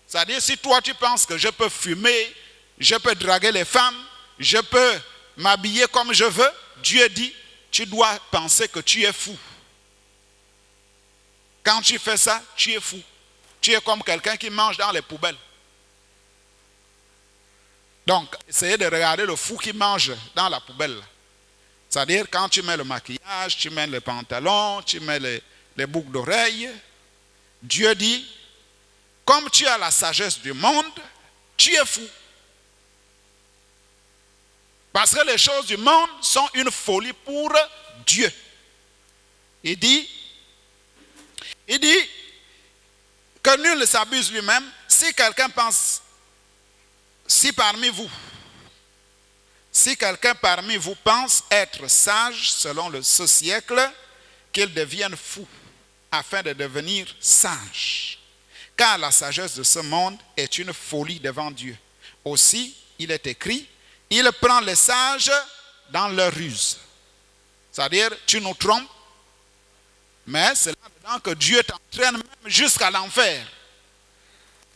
C'est-à-dire si toi tu penses que je peux fumer, je peux draguer les femmes, je peux m'habiller comme je veux, Dieu dit, tu dois penser que tu es fou. Quand tu fais ça, tu es fou. Tu es comme quelqu'un qui mange dans les poubelles. Donc, essayez de regarder le fou qui mange dans la poubelle. C'est-à-dire, quand tu mets le maquillage, tu mets les pantalons, tu mets les boucles d'oreilles, Dieu dit, comme tu as la sagesse du monde, tu es fou. Parce que les choses du monde sont une folie pour Dieu. Il dit que nul ne s'abuse lui-même. Si quelqu'un pense, si quelqu'un parmi vous pense être sage selon ce siècle, qu'il devienne fou afin de devenir sage. Car la sagesse de ce monde est une folie devant Dieu. Aussi, il est écrit, il prend les sages dans leur ruse. C'est-à-dire, tu nous trompes, mais c'est là-dedans que Dieu t'entraîne même jusqu'à l'enfer.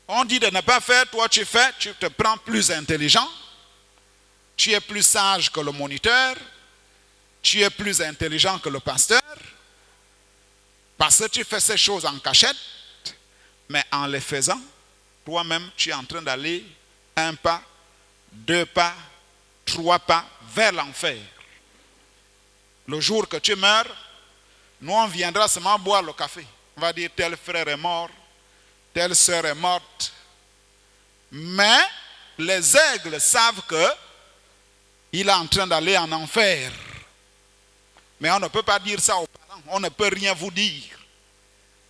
On dit de ne pas faire, toi tu fais, tu te prends plus intelligent, tu es plus sage que le moniteur, tu es plus intelligent que le pasteur, parce que tu fais ces choses en cachette, mais en les faisant, toi-même tu es en train d'aller 1 pas, 2 pas, 3 pas vers l'enfer. Le jour que tu meurs, nous on viendra seulement boire le café. On va dire tel frère est mort, telle sœur est morte. Mais les aigles savent qu'il est en train d'aller en enfer. Mais on ne peut pas dire ça aux parents. On ne peut rien vous dire.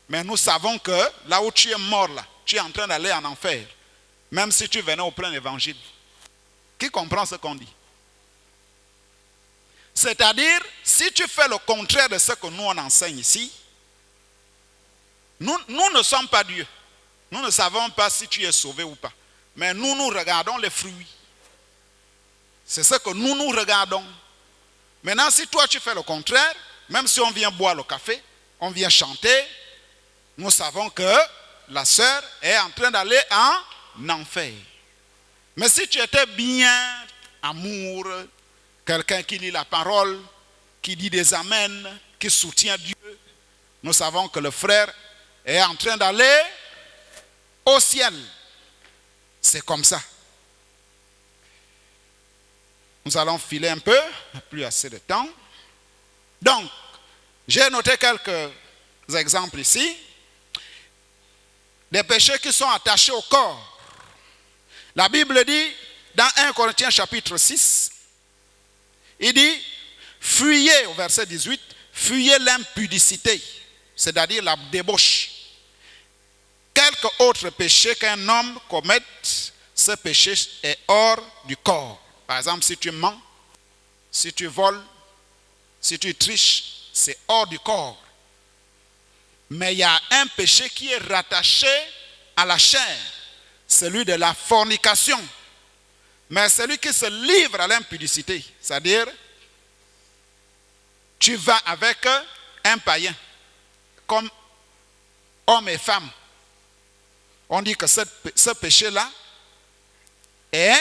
Mais nous savons que là où tu es mort, là, tu es en train d'aller en enfer. Même si tu venais au plein évangile. Qui comprend ce qu'on dit? C'est-à-dire, si tu fais le contraire de ce que nous on enseigne ici, nous ne sommes pas Dieu. Nous ne savons pas si tu es sauvé ou pas. Mais nous regardons les fruits. C'est ce que nous regardons. Maintenant, si toi tu fais le contraire, même si on vient boire le café, on vient chanter, nous savons que la sœur est en train d'aller en enfer. Mais si tu étais bien, amour, quelqu'un qui lit la parole, qui dit des amens, qui soutient Dieu, nous savons que le frère est en train d'aller au ciel. C'est comme ça. Nous allons filer un peu, plus assez de temps. Donc, j'ai noté quelques exemples ici. Des péchés qui sont attachés au corps. La Bible dit, dans 1 Corinthiens chapitre 6, il dit, fuyez, au verset 18, fuyez l'impudicité, c'est-à-dire la débauche. Quelque autre péché qu'un homme commette, ce péché est hors du corps. Par exemple, si tu mens, si tu voles, si tu triches, c'est hors du corps. Mais il y a un péché qui est rattaché à la chair, celui de la fornication. Mais celui qui se livre à l'impudicité, c'est-à-dire, tu vas avec un païen, comme homme et femme. On dit que ce péché-là est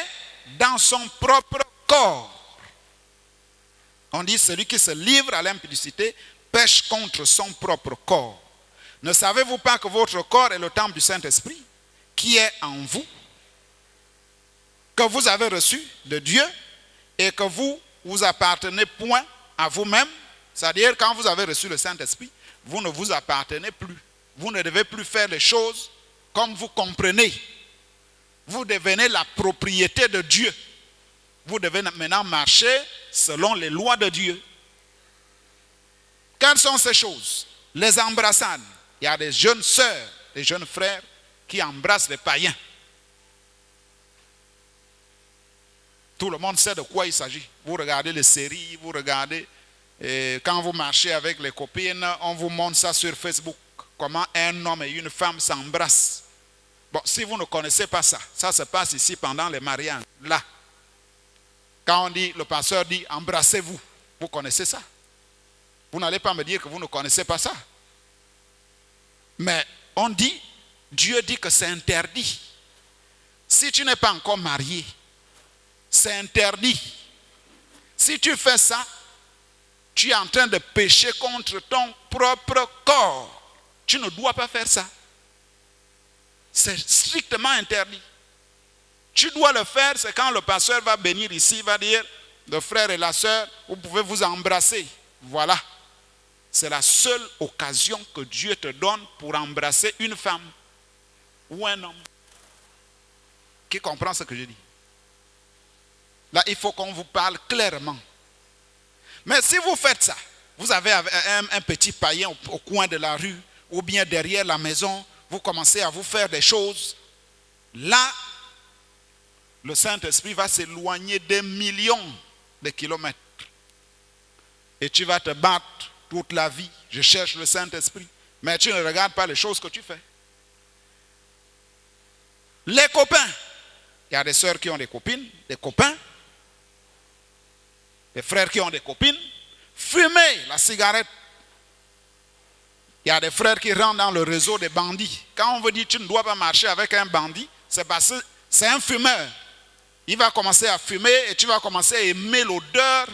dans son propre corps. On dit celui qui se livre à l'impudicité pêche contre son propre corps. Ne savez-vous pas que votre corps est le temple du Saint-Esprit qui est en vous, que vous avez reçu de Dieu et que vous appartenez point à vous-même? C'est-à-dire quand vous avez reçu le Saint-Esprit, vous ne vous appartenez plus. Vous ne devez plus faire les choses comme vous comprenez. Vous devenez la propriété de Dieu. Vous devez maintenant marcher selon les lois de Dieu. Quelles sont ces choses? Les embrassades. Il y a des jeunes sœurs, des jeunes frères qui embrassent les païens. Tout le monde sait de quoi il s'agit. Vous regardez les séries, vous regardez, quand vous marchez avec les copines, on vous montre ça sur Facebook. Comment un homme et une femme s'embrassent. Bon, si vous ne connaissez pas ça, ça se passe ici pendant les mariages. Là, quand on dit, le pasteur dit, embrassez-vous. Vous connaissez ça? Vous n'allez pas me dire que vous ne connaissez pas ça. Mais on dit, Dieu dit que c'est interdit. Si tu n'es pas encore marié, c'est interdit. Si tu fais ça, tu es en train de pécher contre ton propre corps. Tu ne dois pas faire ça. C'est strictement interdit. Tu dois le faire, c'est quand le pasteur va bénir ici, il va dire, le frère et la sœur, vous pouvez vous embrasser. Voilà. C'est la seule occasion que Dieu te donne pour embrasser une femme ou un homme. Qui comprend ce que je dis? Là, il faut qu'on vous parle clairement. Mais si vous faites ça, vous avez un petit païen au coin de la rue ou bien derrière la maison, vous commencez à vous faire des choses. Là, le Saint-Esprit va s'éloigner des millions de kilomètres. Et tu vas te battre toute la vie. Je cherche le Saint-Esprit. Mais tu ne regardes pas les choses que tu fais. Les copains. Il y a des sœurs qui ont des copines, des copains. Des frères qui ont des copines. Fumer la cigarette. Il y a des frères qui rentrent dans le réseau des bandits. Quand on veut dire que tu ne dois pas marcher avec un bandit, c'est parce que c'est un fumeur. Il va commencer à fumer et tu vas commencer à aimer l'odeur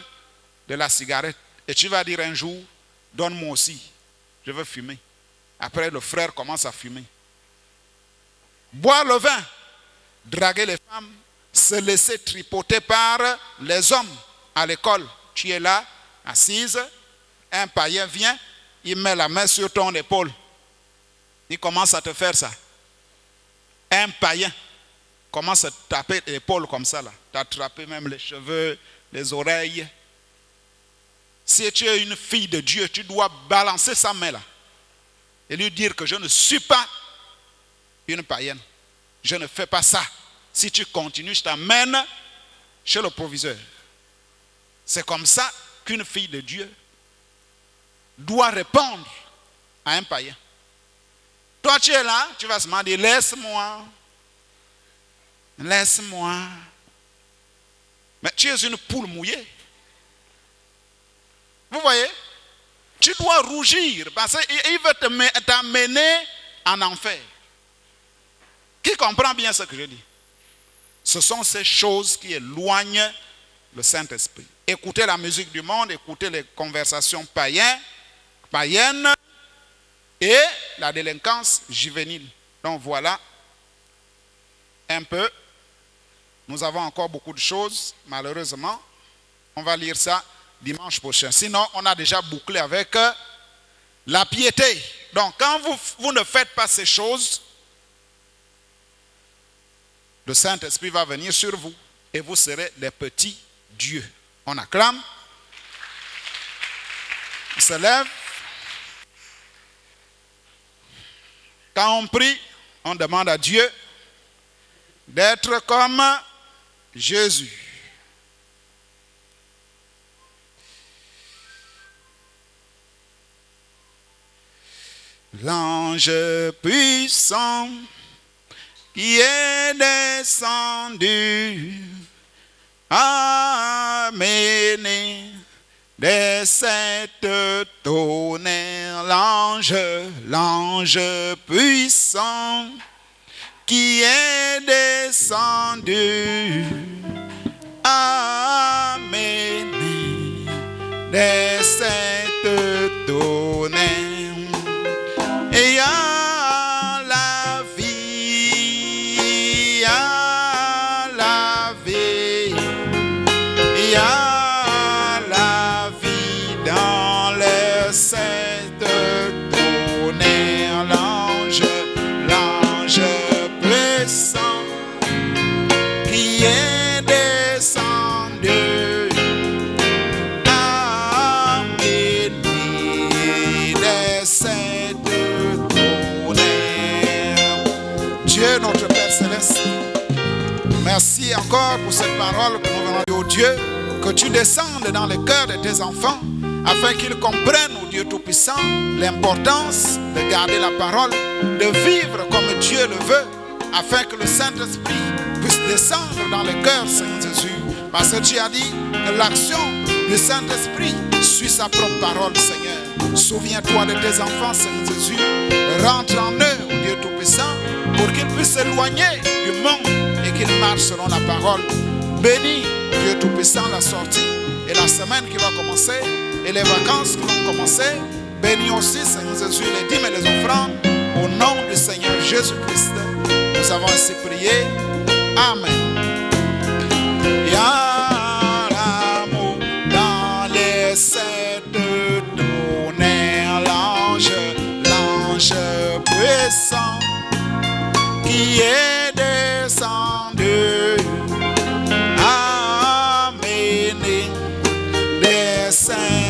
de la cigarette. Et tu vas dire un jour, donne-moi aussi, je veux fumer. Après, le frère commence à fumer. Boire le vin, draguer les femmes, se laisser tripoter par les hommes à l'école. Tu es là, assise, un païen vient, il met la main sur ton épaule. Il commence à te faire ça. Un païen commence à taper l'épaule comme ça, là. T'attraper même les cheveux, les oreilles. Si tu es une fille de Dieu, tu dois balancer sa main là et lui dire que je ne suis pas une païenne. Je ne fais pas ça. Si tu continues, je t'amène chez le proviseur. C'est comme ça qu'une fille de Dieu doit répondre à un païen. Toi, tu es là, tu vas se demander, laisse-moi. Laisse-moi. Mais tu es une poule mouillée. Vous voyez? Tu dois rougir parce qu'il veut t'amener en enfer. Qui comprend bien ce que je dis? Ce sont ces choses qui éloignent le Saint-Esprit. Écoutez la musique du monde, écoutez les conversations païennes et la délinquance juvénile. Donc voilà un peu. Nous avons encore beaucoup de choses, malheureusement. On va lire ça dimanche prochain. Sinon, on a déjà bouclé avec la piété. Donc, quand vous ne faites pas ces choses, le Saint-Esprit va venir sur vous et vous serez des petits dieux. On acclame. On se lève. Quand on prie, on demande à Dieu d'être comme Jésus. L'ange puissant qui est descendu, amené des sept tonnerres, l'ange puissant qui est descendu, amené des sept tonnerres, et à la vie, à la vie, et à la vie dans les sept tonnerres, l'ange puissant qui est descendu, amené des sept tonnerres. Dieu notre Père Céleste, merci encore pour cette parole que nous venons dire au Dieu, que tu descendes dans le cœur de tes enfants afin qu'ils comprennent, au Dieu Tout-Puissant, l'importance de garder la parole, de vivre comme Dieu le veut, afin que le Saint-Esprit puisse descendre dans le cœur, Seigneur Jésus. Parce que tu as dit que l'action du Saint-Esprit suit sa propre parole, Seigneur. Souviens-toi de tes enfants, Seigneur Jésus. Rentre en eux, au Dieu Tout-Puissant, pour qu'ils puissent s'éloigner du monde et qu'ils marchent selon la parole. Bénis, Dieu Tout-Puissant, la sortie et la semaine qui va commencer et les vacances qui vont commencer. Bénis aussi, Seigneur Jésus, les dîmes et les offrandes. Au nom du Seigneur Jésus-Christ, nous avons ainsi prié. Amen. Y'a l'amour dans les sept tonnerres, l'ange puissant qui est descendu, amené des saints